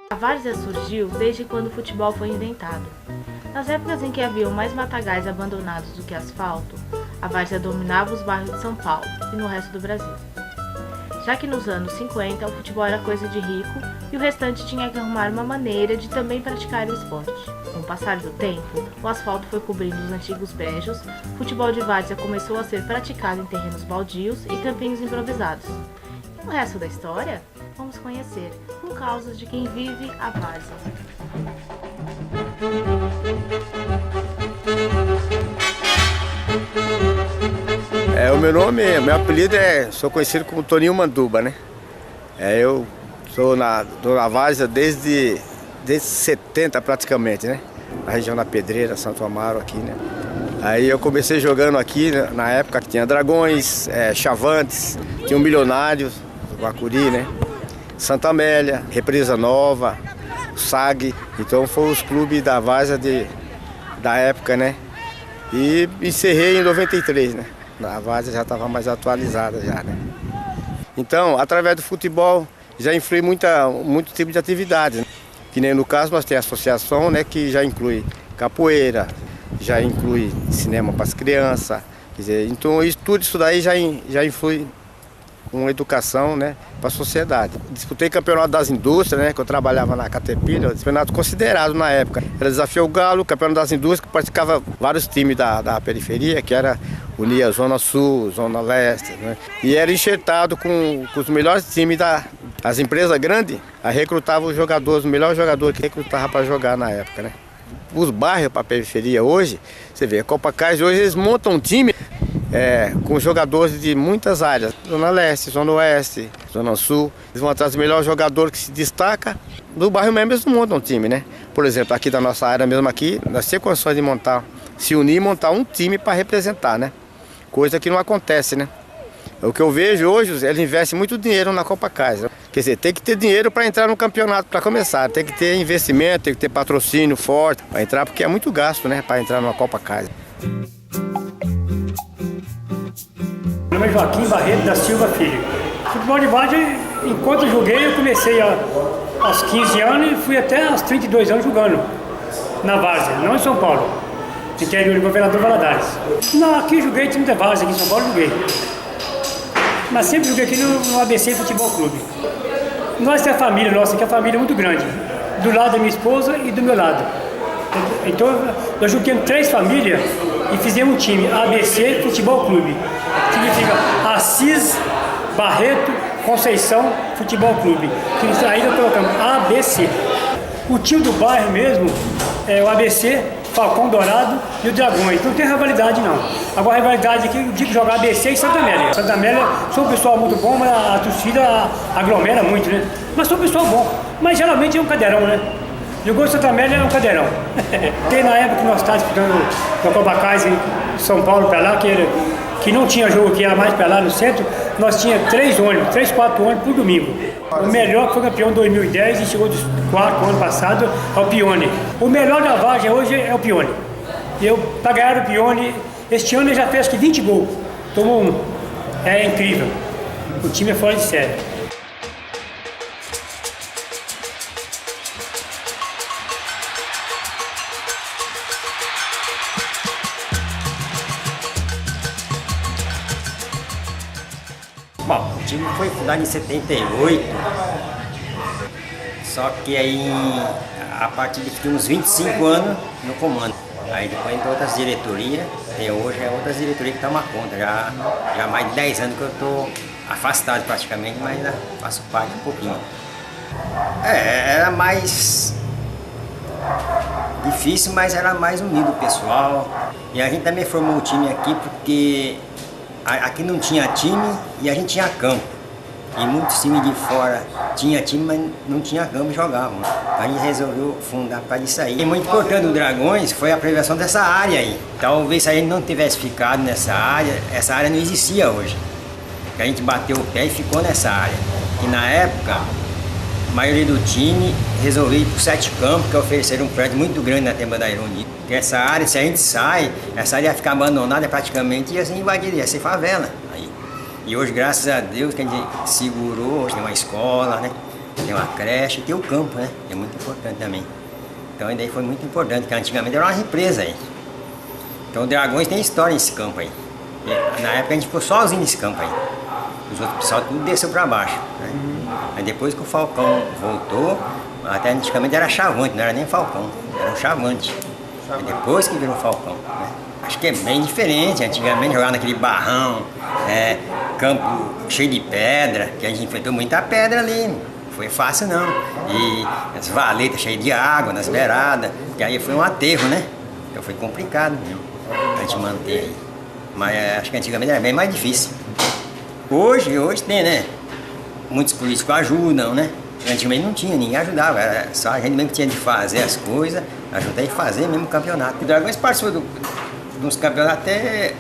A várzea surgiu desde quando o futebol foi inventado. Nas épocas em que haviam mais matagais abandonados do que asfalto, a várzea dominava os bairros de São Paulo e no resto do Brasil. Já que nos anos 50 o futebol era coisa de rico e o restante tinha que arrumar uma maneira de também praticar o esporte. Com o passar do tempo, o asfalto foi cobrindo os antigos brejos, o futebol de várzea começou a ser praticado em terrenos baldios e campinhos improvisados. E o resto da história? Vamos conhecer com causas de quem vive a várzea. O meu apelido sou conhecido como Toninho Manduba, né? Eu sou na várzea desde 70 praticamente, né? Na região da Pedreira, Santo Amaro aqui, né? Aí eu comecei jogando aqui na época que tinha Dragões, Chavantes, tinha o Milionários, Guacuri, né? Santa Amélia, Represa Nova, SAG. Então foram os clubes da várzea da época, né? E encerrei em 93, né? A várzea já estava mais atualizada já, né? Então, através do futebol, já influi muito tipo de atividade, né? Que nem no caso nós temos a associação, né? Que já inclui capoeira, já inclui cinema para as crianças. Quer dizer, então tudo isso daí já influi com educação, né, para a sociedade. Disputei campeonato das indústrias, né, que eu trabalhava na Caterpillar, campeonato considerado na época. Era Desafio Galo, campeonato das indústrias, que praticava vários times da periferia, que era unia Zona Sul, Zona Leste, né, e era enxertado com os melhores times das empresas grandes, a recrutava os jogadores, os melhores jogadores que recrutava para jogar na época, né. Os bairros para a periferia hoje, você vê, a Copa Cais hoje eles montam um time com jogadores de muitas áreas, Zona Leste, Zona Oeste, Zona Sul. Eles vão atrás dos melhores jogadores que se destacam. Do bairro mesmo eles montam um time, né? Por exemplo, aqui da nossa área mesmo aqui, nós temos condições de se unir e montar um time para representar, né? Coisa que não acontece, né? O que eu vejo hoje, eles investem muito dinheiro na Copa Cais. Quer dizer, tem que ter dinheiro para entrar no campeonato, para começar. Tem que ter investimento, tem que ter patrocínio forte para entrar, porque é muito gasto, né? Para entrar numa Copa Cais. Meu nome é Joaquim Barreto da Silva Filho. Futebol de várzea, enquanto eu joguei, eu comecei aos 15 anos e fui até aos 32 anos jogando na várzea, não em São Paulo, interior de Governador Valadares. Não, aqui joguei time da várzea, aqui em São Paulo joguei. Mas sempre joguei aqui no ABC Futebol Clube. Nós temos a família nossa, que é uma família muito grande, do lado da minha esposa e do meu lado. Então, nós juntamos 3 famílias e fizemos um time, ABC Futebol Clube. Significa Assis, Barreto, Conceição, Futebol Clube. Que aí nós colocamos ABC. O time do bairro mesmo é o ABC, Falcão Dourado e o Dragões. Não tem rivalidade não. Agora a rivalidade aqui, eu digo jogar ABC e Santa Amélia. Santa Amélia são um pessoal muito bom, mas a torcida aglomera muito, né? Mas são um pessoal bom. Mas geralmente é um cadeirão, né? Jogou Santa Amélia é um cadeirão. Tem na época que nós estávamos disputando no Cobacais em São Paulo para lá, que não tinha jogo, que era mais para lá no centro, nós tínhamos 3, 4 ônibus por domingo. O melhor que foi campeão em 2010 e chegou dos 4 ano passado é o Pione. O melhor da várzea hoje é o Pione. Para ganhar o Pione, este ano ele já fez acho que 20 gols. Tomou um. É incrível. O time é fora de série. Bom, o time foi fundado em 78, só que aí a partir de uns 25 anos no comando. Aí depois entrou outras diretorias, e hoje é outras diretorias que tomam conta. Já há mais de 10 anos que eu estou afastado praticamente, mas ainda faço parte um pouquinho. Era mais difícil, mas era mais unido o pessoal. E a gente também formou um time aqui porque aqui não tinha time e a gente tinha campo. E muitos times de fora tinha time, mas não tinha campo e jogavam. A gente resolveu fundar para isso aí. E muito importante do Dragões foi a preservação dessa área aí. Talvez se a gente não tivesse ficado nessa área, essa área não existia hoje. A gente bateu o pé e ficou nessa área. E na época, a maioria do time resolveu ir para o 7 Campos, que ofereceram um prédio muito grande na Tema da Ironia. Porque essa área, se a gente sai, essa área ia ficar abandonada praticamente, ia ser invadida, ia ser favela. Aí. E hoje, graças a Deus, que a gente segurou, hoje tem uma escola, né? tem uma creche, tem o campo, né? É muito importante também. Então daí foi muito importante, porque antigamente era uma represa aí. Então o Dragões tem história nesse campo aí. E, na época a gente ficou sozinho nesse campo aí. Os outros pessoal tudo desceu para baixo, né? Aí depois que o Falcão voltou, até antigamente era Chavante, não era nem Falcão, era um Chavante. Aí depois que virou Falcão, né? Acho que é bem diferente. Antigamente jogava naquele barrão, campo cheio de pedra, que a gente enfrentou muita pedra ali. Não foi fácil não. E as valetas cheias de água nas beiradas, que aí foi um aterro, né? Então foi complicado mesmo a gente manter aí. Mas acho que antigamente era bem mais difícil. Hoje tem, né? Muitos políticos ajudam, né? Antigamente não tinha, ninguém ajudava, era só a gente mesmo que tinha de fazer as coisas, ajudar e fazer mesmo o campeonato. O Dragões participou de uns campeonatos até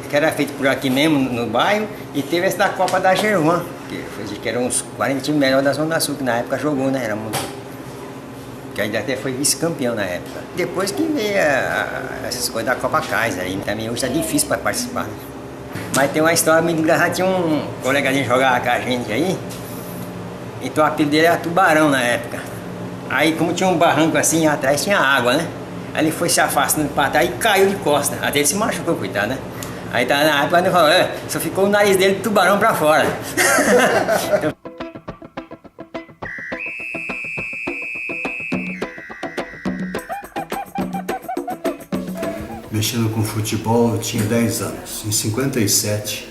que era feito por aqui mesmo no bairro, e teve esse da Copa da Gervan, que eram uns 40 times melhores da Zona Sul, que na época jogou, né? Era muito. Que ainda até foi vice-campeão na época. Depois que veio essas coisas da Copa Kaiser, aí também hoje está difícil para participar. Né? Mas tem uma história muito engraçada, tinha um colega que jogava com a gente aí, então o apelido dele era Tubarão na época. Aí como tinha um barranco assim, atrás tinha água, né? Aí ele foi se afastando para trás e caiu de costa, até ele se machucou, coitado, né? Aí tá na época ele falou, só ficou o nariz dele de tubarão para fora. Então, mexendo com futebol, eu tinha 10 anos. Em 57,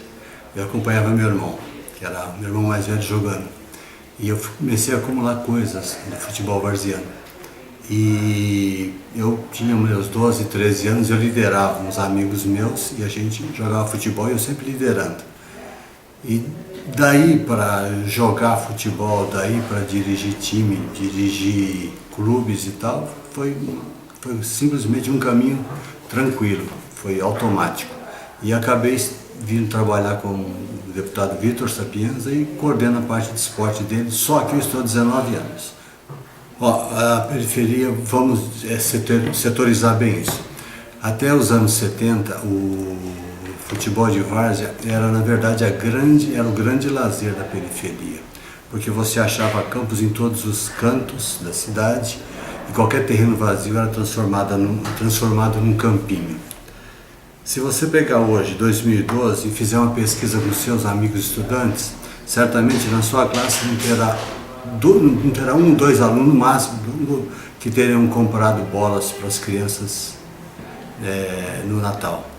eu acompanhava meu irmão, que era meu irmão mais velho jogando. E eu comecei a acumular coisas do futebol varziano. E eu tinha meus 12, 13 anos, eu liderava uns amigos meus e a gente jogava futebol e eu sempre liderando. E daí para jogar futebol, daí para dirigir time, dirigir clubes e tal, foi simplesmente um caminho tranquilo, foi automático. E acabei vindo trabalhar com o deputado Vitor Sapienza e coordeno a parte de esporte dele, só que eu estou há 19 anos. A periferia, vamos setorizar bem isso. Até os anos 70, o futebol de várzea era, na verdade, era o grande lazer da periferia, porque você achava campos em todos os cantos da cidade e qualquer terreno vazio era transformado num campinho. Se você pegar hoje, 2012, e fizer uma pesquisa com seus amigos estudantes, certamente na sua classe não terá um, dois alunos no máximo que teriam comprado bolas para as crianças no Natal,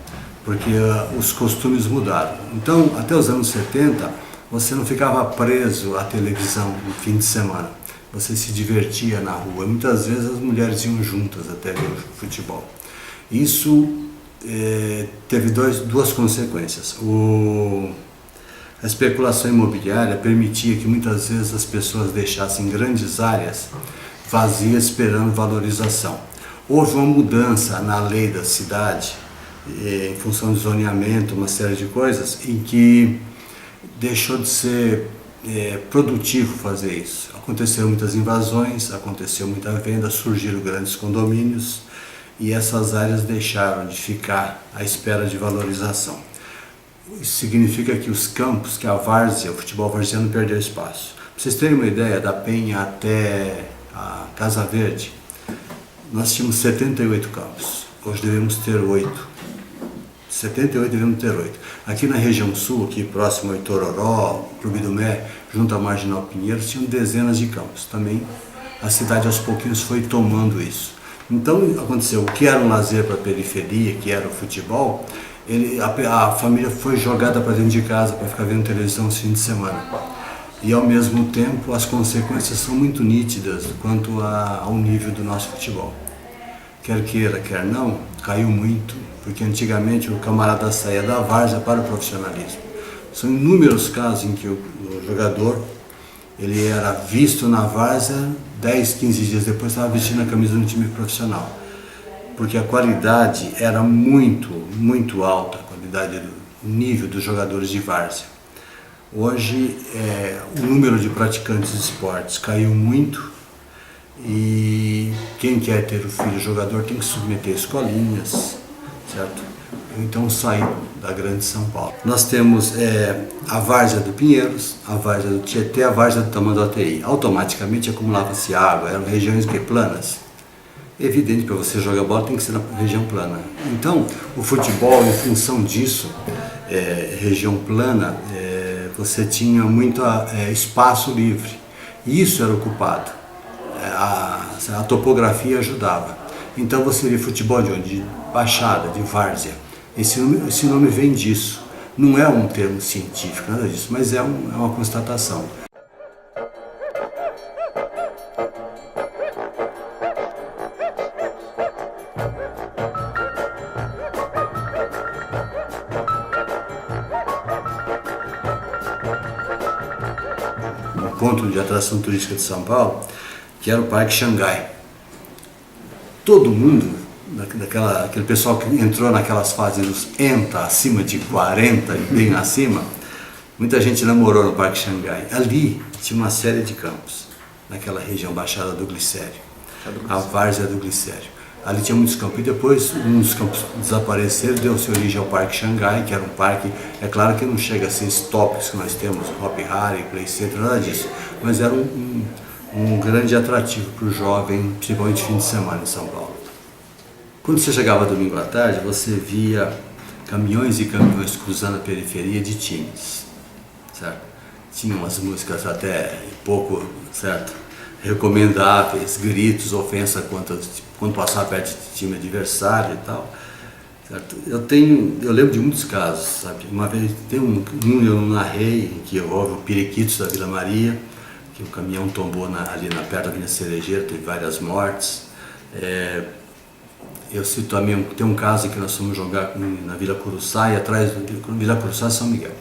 porque os costumes mudaram. Então, até os anos 70, você não ficava preso à televisão no fim de semana, você se divertia na rua, e muitas vezes as mulheres iam juntas até ver o futebol. Isso teve duas consequências. A especulação imobiliária permitia que muitas vezes as pessoas deixassem grandes áreas vazias esperando valorização. Houve uma mudança na lei da cidade, em função do zoneamento, uma série de coisas, em que deixou de ser produtivo fazer isso. Aconteceram muitas invasões, aconteceu muita venda, surgiram grandes condomínios e essas áreas deixaram de ficar à espera de valorização. Isso significa que os campos, que a várzea, o futebol varziano perdeu espaço. Para vocês terem uma ideia, da Penha até a Casa Verde, nós tínhamos 78 campos, hoje devemos ter 8. 78 devemos ter 8. Aqui na região sul, aqui próximo ao Itororó, Clube do Mé, junto à Marginal Pinheiros, tinham dezenas de campos. Também a cidade aos pouquinhos foi tomando isso. Então aconteceu, o que era um lazer para a periferia, que era o futebol, a família foi jogada para dentro de casa para ficar vendo televisão no fim de semana. E ao mesmo tempo as consequências são muito nítidas quanto ao nível do nosso futebol. Quer queira, quer não, caiu muito, porque antigamente o camarada saía da várzea para o profissionalismo. São inúmeros casos em que o jogador ele era visto na várzea, 10, 15 dias depois estava vestindo a camisa do time profissional. Porque a qualidade era muito alta, a qualidade do nível dos jogadores de várzea. Hoje, o número de praticantes de esportes caiu muito e quem quer ter o filho jogador tem que submeter escolinhas, certo? Eu então saí da Grande São Paulo. Nós temos a várzea do Pinheiros, a várzea do Tietê, a várzea do Tamanduateí. Automaticamente acumulava-se água, eram regiões planas. Evidente, para você jogar bola tem que ser na região plana. Então, o futebol, em função disso, região plana, você tinha muito espaço livre. E isso era ocupado. A topografia ajudava. Então você vê futebol de onde? De baixada, de várzea. Esse nome vem disso. Não é um termo científico, nada disso, mas é uma constatação. Um ponto de atração turística de São Paulo, que era o Parque Xangai. Todo mundo, aquele pessoal que entrou naquelas fases dos ENTA, acima de 40 e bem acima, muita gente namorou no Parque Xangai. Ali tinha uma série de campos, naquela região Baixada do Glicério, a várzea do Glicério. Ali tinha muitos campos e depois uns campos desapareceram, deu-se origem ao Parque Xangai, que era um parque, é claro que não chega a ser esses tópicos que nós temos, Hop Harry, Play Center, nada disso, mas era um grande atrativo para o jovem, principalmente fim de semana em São Paulo. Quando você chegava domingo à tarde, você via caminhões e caminhões cruzando a periferia de times, certo? Tinha umas músicas até pouco, certo, recomendáveis, gritos, ofensa quando passava perto de time adversário e tal, certo? Eu lembro de muitos casos, sabe? Uma vez tem eu narrei em que houve o Periquitos da Vila Maria, que o caminhão tombou ali perto da Avenida Cerejeira, teve várias mortes. Eu cito também, tem um caso em que nós fomos jogar na Vila Curuçá, e atrás da Vila Curuçá, São Miguel.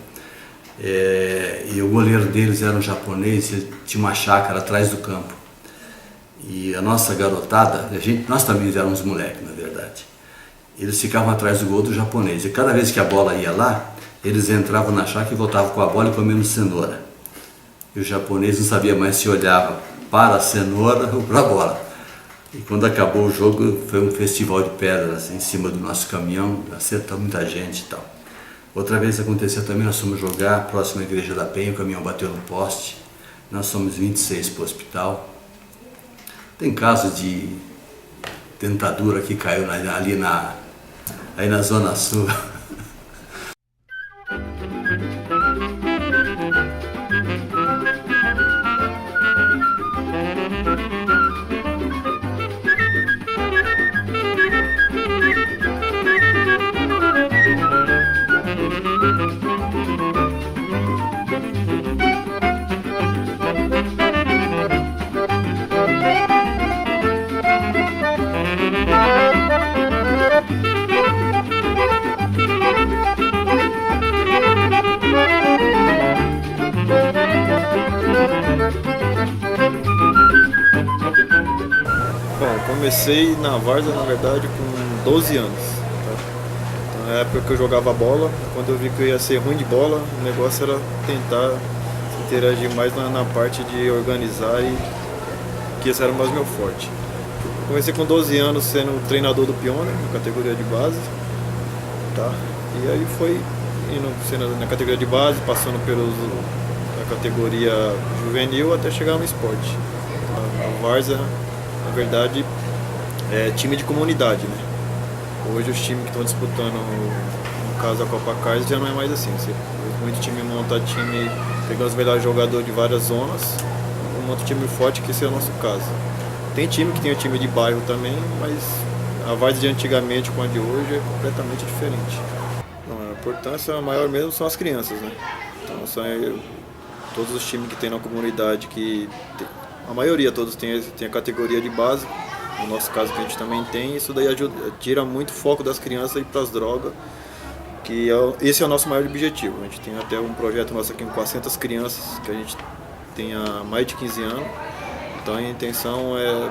E o goleiro deles era um japonês, ele tinha uma chácara atrás do campo. E a nossa garotada, nós também éramos moleques, na verdade. Eles ficavam atrás do gol do japonês. E cada vez que a bola ia lá, eles entravam na chácara e voltavam com a bola e comendo cenoura. E o japonês não sabia mais se olhava para a cenoura ou para a bola. E quando acabou o jogo, foi um festival de pedras em cima do nosso caminhão, acertou muita gente e tal. Outra vez aconteceu também, nós fomos jogar próximo à Igreja da Penha, o caminhão bateu no poste, nós fomos 26 para o hospital. Tem casos de dentadura que caiu aí na Zona Sul. Bom, comecei na várzea, na verdade, com 12 anos. Tá? Então, na época que eu jogava bola, quando eu vi que eu ia ser ruim de bola, o negócio era tentar interagir mais na parte de organizar, e que esse era mais meu forte. Comecei com 12 anos sendo treinador do Pione, na categoria de base. Tá? E aí foi indo sendo na categoria de base, passando da categoria juvenil até chegar no esporte. A várzea, na verdade, é time de comunidade, né? Hoje os times que estão disputando, no caso a Copa Cars, já não é mais assim. Muito time monta time, pegando os melhores jogadores de várias zonas, monta um time forte, que esse é o nosso caso. Tem time que tem o time de bairro também, mas a várzea de antigamente com a de hoje é completamente diferente. Não, a importância maior mesmo são as crianças, né? Então são todos os times que tem na comunidade, a maioria todos tem a categoria de base, no nosso caso que a gente também tem, isso daí tira muito foco das crianças para as drogas, que esse é o nosso maior objetivo. A gente tem até um projeto nosso aqui com 400 crianças, que a gente tem há mais de 15 anos, então a intenção é